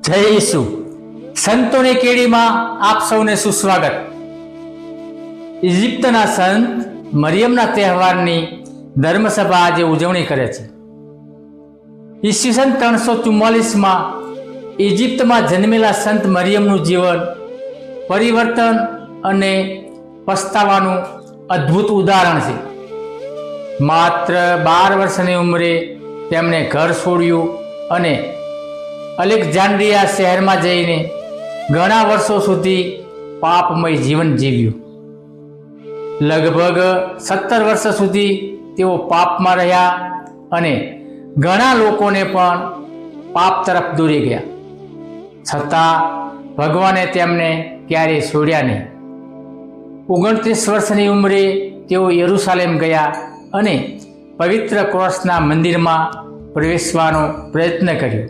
જય ઈસુ સંતોની કેડીમાં આપ સૌને સુસ્વાગત। ઇજિપ્તના સંત મરિયમના તહેવારની ધર્મસભા આજે ઉજવણી કરે છે। ઈસવીસન 344માં ઇજિપ્તમાં જન્મેલા સંત મરિયમનું જીવન પરિવર્તન અને પસ્તાવાનું અદ્ભુત ઉદાહરણ છે। માત્ર 12 વર્ષની ઉંમરે તેમણે ઘર છોડ્યું અને અલેક્ઝાન્ડ્રિયા શહેરમાં જઈને ઘણા વર્ષો સુધી પાપમય જીવન જીવ્યું। લગભગ 17 વર્ષ સુધી તેઓ પાપમાં રહ્યા અને ઘણા લોકોને પણ પાપ તરફ દોરી ગયા, છતાં ભગવાને તેમને ક્યારેય છોડ્યા નહીં। 29 વર્ષની ઉંમરે તેઓ યરૂશાલેમ ગયા અને પવિત્ર ક્રોસના મંદિરમાં પ્રવેશવાનો પ્રયત્ન કર્યો,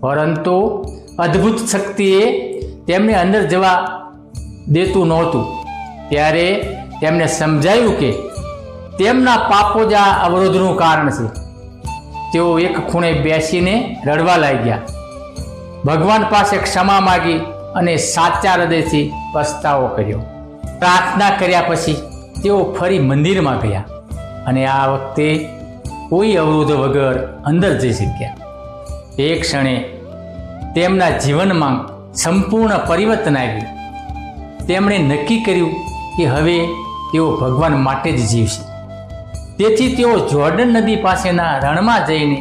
પરંતુ અદ્ભુત શક્તિએ તેમને અંદર જવા દેતું નહોતું। ત્યારે તેમને સમજાયું કે તેમના પાપો જ આ અવરોધનું કારણ છે। તેઓ એક ખૂણે બેસીને રડવા લાગ્યા, ભગવાન પાસે ક્ષમા માગી અને સાચા હૃદયથી પસ્તાવો કર્યો। પ્રાર્થના કર્યા પછી તેઓ ફરી મંદિરમાં ગયા અને આ વખતે કોઈ અવરોધ વગર અંદર જઈ શક્યા। એ ક્ષણે તેમના જીવનમાં સંપૂર્ણ પરિવર્તન આવ્યું। તેમણે નક્કી કર્યું કે હવે તેઓ ભગવાન માટે જ જીવશે। તેથી તેઓ જોર્ડન નદી પાસેના રણમાં જઈને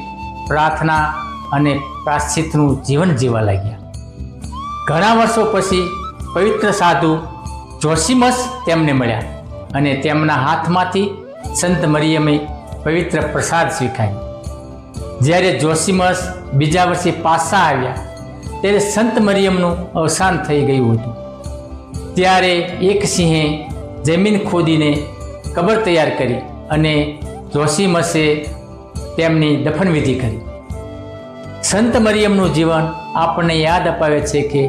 પ્રાર્થના અને પ્રાયશ્ચિતનું જીવન જીવવા લાગ્યા। ઘણા વર્ષો પછી પવિત્ર સાધુ જોસીમસ તેમને મળ્યા અને તેમના હાથમાંથી સંત મરિયમે પવિત્ર પ્રસાદ સ્વીકાર્યો। જ્યારે જોસીમસ બીજા વર્ષે પાછા આવ્યા ત્યારે સંત મરિયમનું અવસાન થઈ ગયું હતું। ત્યારે એક સિંહે જમીન ખોદીને કબર તૈયાર કરી અને જોસીમસે તેમની દફનવિધિ કરી। સંત મરિયમનું જીવન આપણને યાદ અપાવે છે કે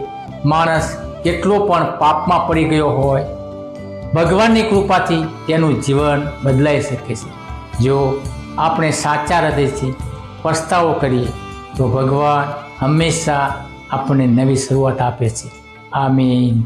માણસ કેટલો પણ પાપમાં પડી ગયો હોય, ભગવાનની કૃપાથી તેનું જીવન બદલાઈ શકે છે। જો આપણે સાચા હૃદયથી પસ્તાવો કરીએ તો ભગવાન હંમેશા આપણને નવી શરૂઆત આપે છે। આમીન।